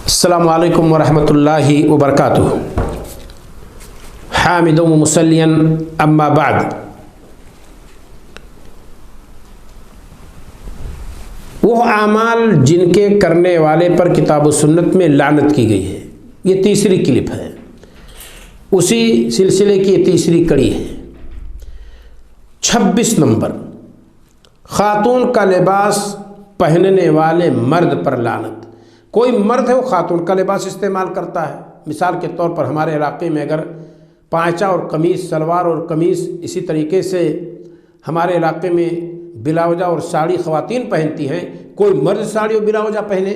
السلام علیکم ورحمۃ اللہ وبرکاتہ۔ حامد و مسلین اما بعد، وہ اعمال جن کے کرنے والے پر کتاب و سنت میں لعنت کی گئی ہے، یہ تیسری کلپ ہے، اسی سلسلے کی یہ تیسری کڑی ہے۔ 26 نمبر، خاتون کا لباس پہننے والے مرد پر لعنت۔ کوئی مرد ہے وہ خاتون کا لباس استعمال کرتا ہے، مثال کے طور پر ہمارے علاقے میں اگر پائچہ اور قمیص، سلوار اور قمیص، اسی طریقے سے ہمارے علاقے میں بلاوجہ اور ساڑی خواتین پہنتی ہیں، کوئی مرد ساڑی اور بلاوجہ پہنے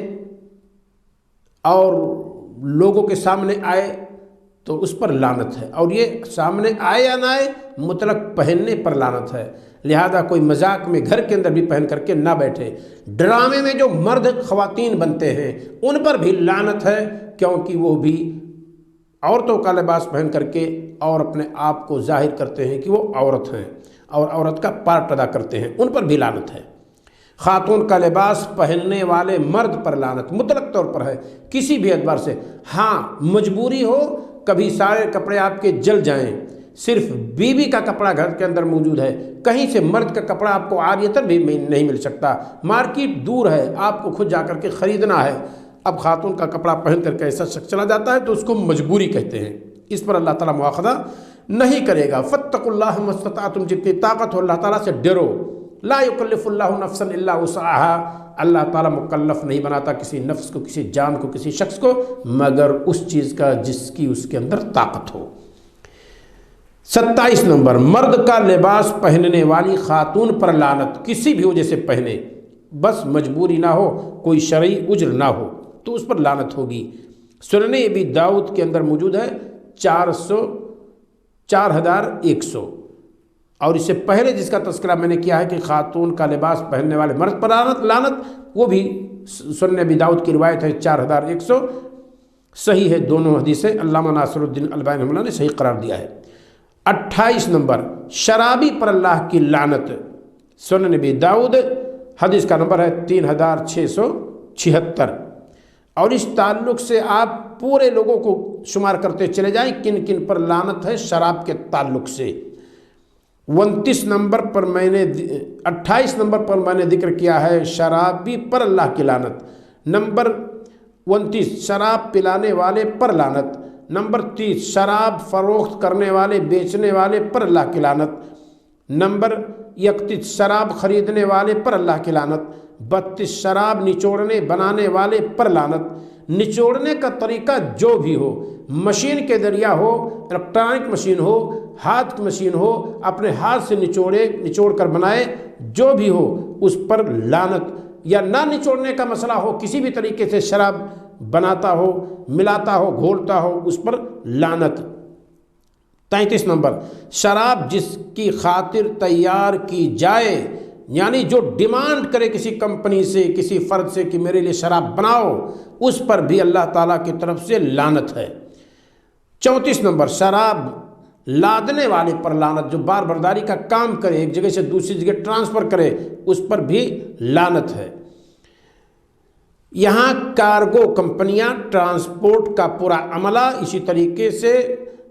اور لوگوں کے سامنے آئے تو اس پر لعنت ہے، اور یہ سامنے آئے یا نہ آئے مطلق پہننے پر لعنت ہے۔ لہذا کوئی مذاق میں گھر کے اندر بھی پہن کر کے نہ بیٹھے۔ ڈرامے میں جو مرد خواتین بنتے ہیں ان پر بھی لعنت ہے، کیونکہ وہ بھی عورتوں کا لباس پہن کر کے اور اپنے آپ کو ظاہر کرتے ہیں کہ وہ عورت ہیں اور عورت کا پارٹ ادا کرتے ہیں، ان پر بھی لعنت ہے۔ خاتون کا لباس پہننے والے مرد پر لعنت مطلق طور پر ہے، کسی بھی اعتبار سے۔ ہاں مجبوری ہو، کبھی سارے کپڑے آپ کے جل جائیں، صرف بیوی کا کپڑا گھر کے اندر موجود ہے، کہیں سے مرد کا کپڑا آپ کو عاریتاً بھی نہیں مل سکتا، مارکیٹ دور ہے، آپ کو خود جا کر کے خریدنا ہے، اب خاتون کا کپڑا پہن کر کے ایسا شخص چلا جاتا ہے تو اس کو مجبوری کہتے ہیں، اس پر اللہ تعالیٰ مواخذہ نہیں کرے گا۔ فاتقوا اللہ ما استطعتم، جتنی طاقت ہو اللہ تعالیٰ سے ڈرو۔ لا یکلف اللہ نفسا الا وسعها، اللہ تعالیٰ مکلف نہیں بناتا کسی نفس کو، کسی جان کو، کسی شخص کو مگر اس چیز کا جس کی اس کے اندر طاقت ہو۔ 27 نمبر، مرد کا لباس پہننے والی خاتون پر لعنت، کسی بھی وجہ سے پہنے، بس مجبوری نہ ہو، کوئی شرعی عذر نہ ہو تو اس پر لعنت ہوگی۔ سنن ابی داؤد کے اندر موجود ہے 4100، اور اس سے پہلے جس کا تذکرہ میں نے کیا ہے کہ خاتون کا لباس پہننے والے مرد پر لعنت، وہ بھی سنن ابی داؤد کی روایت ہے 4100، صحیح ہے دونوں حدیثیں، علامہ ناصر الدین البانی رحمہ اللہ نے صحیح قرار دیا ہے۔ 28 نمبر، شرابی پر اللہ کی لعنت، سنن ابی داؤد، حدیث کا نمبر ہے 3676، اور اس تعلق سے آپ پورے لوگوں کو شمار کرتے چلے جائیں کن کن پر لعنت ہے شراب کے تعلق سے۔ 29 نمبر پر 28 نمبر پر میں نے ذکر کیا ہے شرابی پر اللہ کی لعنت، نمبر 29 شراب پلانے والے پر لعنت، نمبر 30 شراب فروخت کرنے والے بیچنے والے پر اللہ کی لعنت، نمبر 31 شراب خریدنے والے پر اللہ کی لعنت، 32 شراب نچوڑنے بنانے والے پر لعنت۔ نچوڑنے کا طریقہ جو بھی ہو، مشین کے ذریعہ ہو، الیکٹرانک مشین ہو، ہاتھ کی مشین ہو، اپنے ہاتھ سے نچوڑ کر بنائے، جو بھی ہو اس پر لعنت، یا نہ نچوڑنے کا مسئلہ ہو، کسی بھی طریقے سے شراب بناتا ہو، ملاتا ہو، گھولتا ہو، اس پر لعنت۔ 33 نمبر، شراب جس کی خاطر تیار کی جائے، یعنی جو ڈیمانڈ کرے کسی کمپنی سے، کسی فرد سے کہ میرے لیے شراب بناؤ، اس پر بھی اللہ تعالیٰ کی طرف سے لعنت ہے۔ 34 نمبر، شراب لادنے والے پر لعنت، جو بار برداری کا کام کرے، ایک جگہ سے دوسری جگہ ٹرانسفر کرے، اس پر بھی لعنت ہے۔ یہاں کارگو کمپنیاں، ٹرانسپورٹ کا پورا عملہ، اسی طریقے سے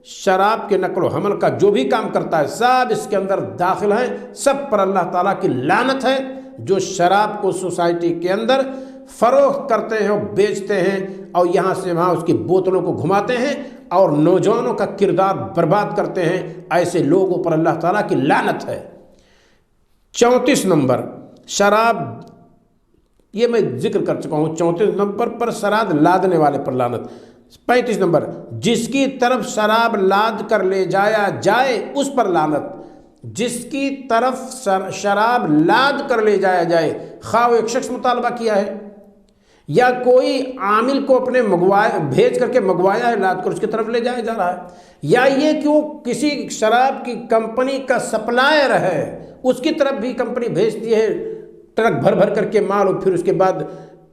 شراب کے نقل و حمل کا جو بھی کام کرتا ہے سب اس کے اندر داخل ہیں، سب پر اللہ تعالیٰ کی لعنت ہے۔ جو شراب کو سوسائٹی کے اندر فروخت کرتے ہیں اور بیچتے ہیں اور یہاں سے وہاں اس کی بوتلوں کو گھماتے ہیں اور نوجوانوں کا کردار برباد کرتے ہیں، ایسے لوگوں پر اللہ تعالیٰ کی لعنت ہے۔ 34 نمبر، شراب، یہ میں ذکر کر چکا ہوں، 34 نمبر پر شراب لادنے والے پر لعنت۔ 35 نمبر، جس کی طرف شراب لاد کر لے جایا جائے اس پر لعنت، جس کی طرف شراب لاد کر لے جایا جائے، خواہ وہ ایک شخص مطالبہ کیا ہے یا کوئی عامل کو اپنے بھیج کر کے منگوایا ہے، لاد کر اس کی طرف لے جایا جا رہا ہے، یا یہ کہ وہ کسی شراب کی کمپنی کا سپلائر ہے، اس کی طرف بھی کمپنی بھیجتی ہے ٹرک بھر بھر کر کے مال، اور پھر اس کے بعد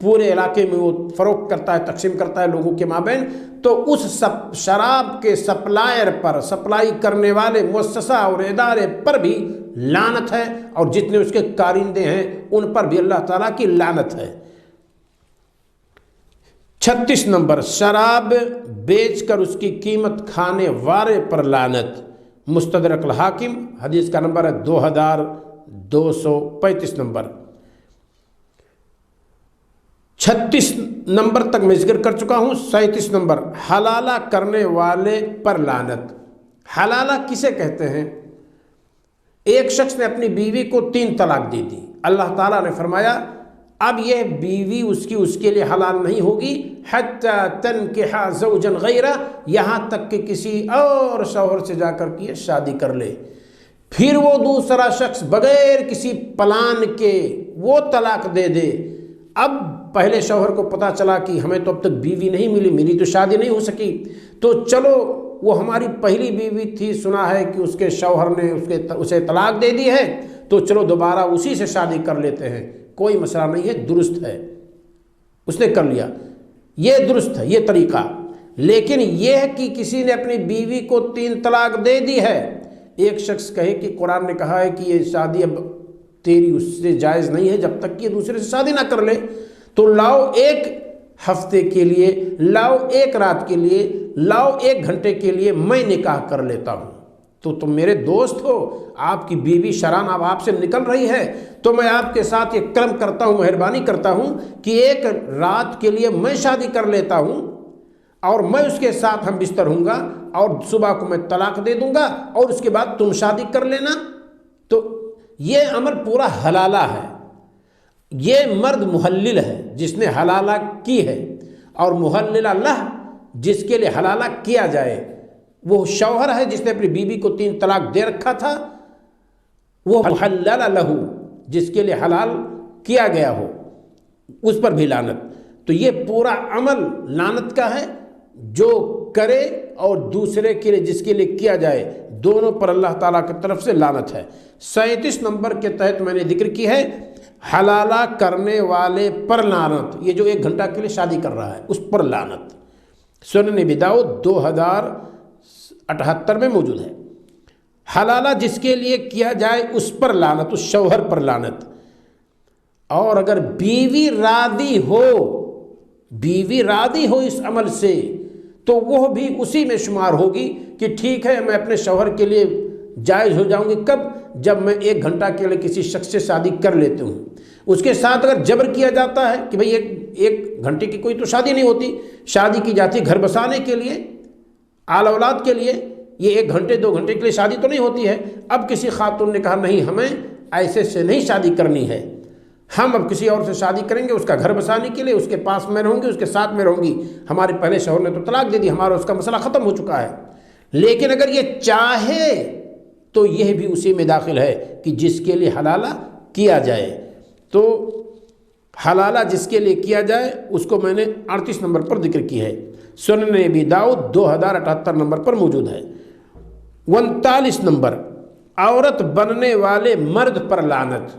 پورے علاقے میں وہ فروخت کرتا ہے، تقسیم کرتا ہے لوگوں کے مابین، تو اس شراب کے سپلائر پر، سپلائی کرنے والے مؤسسہ اور ادارے پر بھی لعنت ہے، اور جتنے اس کے کارندے ہیں ان پر بھی اللہ تعالیٰ کی لعنت ہے۔ 36 नंबर, शराब बेच कर उसकी कीमत खाने वाले पर लानत। मुस्तदरक अल हाकिम, हदीस का नंबर है 2235 नंबर। 36 नंबर तक मैं जिक्र कर चुका हूँ। 37 नंबर, हलाला करने वाले पर लानत। हलाला किसे कहते हैं? एक शख्स ने अपनी बीवी को 3 तलाक दे दी। अल्लाह ताला ने फरमाया अब यह बीवी उसके लिए हलाल नहीं होगी हत्ता तनकिहा ज़ौजन गैरा, यहाँ तक कि किसी और शौहर से जाकर के शादी कर ले। फिर वो दूसरा शख्स बगैर किसी प्लान के वो तलाक दे दे। अब पहले शौहर को पता चला कि हमें तो अब तक बीवी नहीं मिली, मेरी तो शादी नहीं हो सकी, तो चलो वो हमारी पहली बीवी थी, सुना है कि उसके शौहर ने उसे तलाक दे दी है, तो चलो दोबारा उसी से शादी कर लेते हैं। कोई मसला नहीं है, दुरुस्त है, उसने कर लिया, ये दुरुस्त है, ये तरीका। लेकिन यह कि किसी ने अपनी बीवी को 3 तलाक दे दी है, एक शख्स कहे कि कुरान ने कहा है कि ये शादी अब तेरी उससे जायज़ नहीं है जब तक कि दूसरे से शादी ना कर ले, तो लाओ 1 हफ्ते के लिए, लाओ 1 रात के लिए, लाओ 1 घंटे के लिए मैं निकाह कर लेता हूँ। तो तुम मेरे दोस्त हो, आपकी बीवी शरान अब आपसे निकल रही है, तो मैं आपके साथ ये कर्म करता हूँ, मेहरबानी करता हूँ कि 1 रात के लिए मैं शादी कर लेता हूँ और मैं उसके साथ हम बिस्तर होऊंगा और सुबह को मैं तलाक दे दूंगा और उसके बाद तुम शादी कर लेना। तो ये अमल पूरा हलाला है। ये मर्द मुहल्लिल है जिसने हलाला की है, और मुहल्लिला लह जिसके लिए हलाला किया जाए, वो शौहर है जिसने अपनी बीवी को 3 तलाक दे रखा था, वो मुहल्लला लहू जिसके लिए हलाल किया गया हो, उस पर भी लानत। तो ये पूरा अमल लानत का है, जो करे और दूसरे के लिए जिसके लिए किया जाए, दोनों पर अल्लाह ताला की तरफ से लानत है। 37 नंबर के तहत मैंने जिक्र की है हलाला करने वाले पर लानत। ये जो 1 घंटा के लिए शादी कर रहा है उस पर लानत। सुनन नबी दाऊद 2078 में मौजूद है। हलाला जिसके लिए किया जाए उस पर लानत, उस शौहर पर लानत। और अगर बीवी रादी हो इस अमल से, तो वह भी उसी में शुमार होगी कि ठीक है मैं अपने शौहर के लिए जायज़ हो जाऊंगी। कब? जब मैं 1 घंटा के लिए किसी शख्स से शादी कर लेती हूँ। उसके साथ अगर जबर किया जाता है कि भाई एक घंटे की कोई तो शादी नहीं होती, शादी की जाती घर बसाने के लिए, आल औलाद के लिए, ये 1 घंटे 2 घंटे के लिए शादी तो नहीं होती है। अब किसी खातून ने कहा नहीं, हमें ऐसे से नहीं शादी करनी है, हम अब किसी और से शादी करेंगे उसका घर बसाने के लिए, उसके पास में रहूँगी, उसके साथ में रहूँगी। हमारे पहले शौहर ने तो तलाक दे दी, हमारा उसका मसला ख़त्म हो चुका है। लेकिन अगर ये चाहे तो यह भी उसी में दाखिल है कि जिसके लिए हलाला किया जाए। तो हलाला जिसके लिए किया जाए उसको मैंने 38 नंबर पर जिक्र की है। सुनन नबी दाऊद 2078 नंबर पर मौजूद है। 39 नंबर, औरत बनने वाले मर्द पर लानत।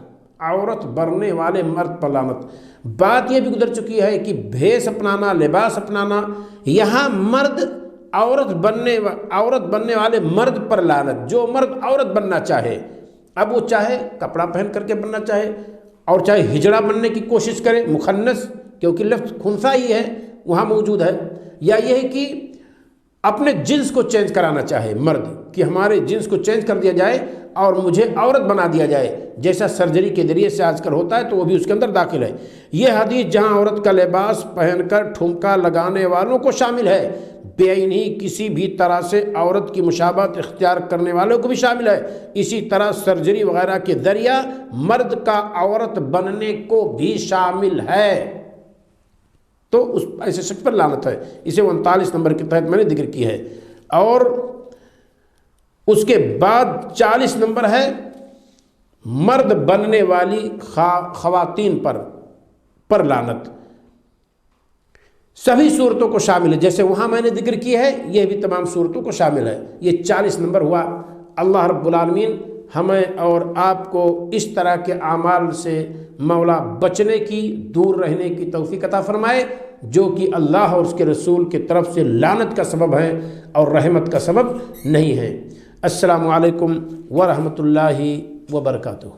औरत बनने वाले मर्द पर लानत। बात यह भी गुजर चुकी है कि भेष अपनाना, लिबास अपनाना, यहाँ मर्द औरत बनने वाले मर्द पर लानत। जो मर्द औरत बनना चाहे, अब वो चाहे कपड़ा पहन करके बनना चाहे और चाहे हिजड़ा बनने की कोशिश करे, मुखन्नस, क्योंकि लफ्ज़ खुनसा ही है वहाँ मौजूद है, या यह है कि अपने जिन्स को चेंज कराना चाहे मर्द, कि हमारे जिन्स को चेंज कर दिया जाए और मुझे औरत बना दिया जाए, जैसा सर्जरी के जरिए से आजकल होता है, तो वो भी उसके अंदर दाखिल है। यह हदीस जहां औरत का लिबास पहनकर ठुमका लगाने वालों को शामिल है, बेइनी किसी भी तरह से औरत की मुशाबहत इख्तियार करने वालों को भी शामिल है। इसी तरह सर्जरी वगैरह के जरिया मर्द का औरत बनने को भी शामिल है। तो उस ऐसे शख्स पर लानत है। इसे 39 नंबर के तहत मैंने जिक्र की है। और उसके बाद 40 नंबर है मर्द बनने वाली खवातीन पर लानत। सभी सूरतों को शामिल है, जैसे वहाँ मैंने जिक्र की है, यह भी तमाम सूरतों को शामिल है। ये 40 नंबर हुआ। अल्लाह रब्बुल आलमीन हमें और आपको इस तरह के आमाल से मौला बचने की, दूर रहने की तौफीक अता फरमाए, जो कि अल्लाह और उसके रसूल की तरफ से लानत का सबब है और रहमत का सबब नहीं है। अस्सलामु अलैकुम व रहमतुल्लाहि व बरकातुहू।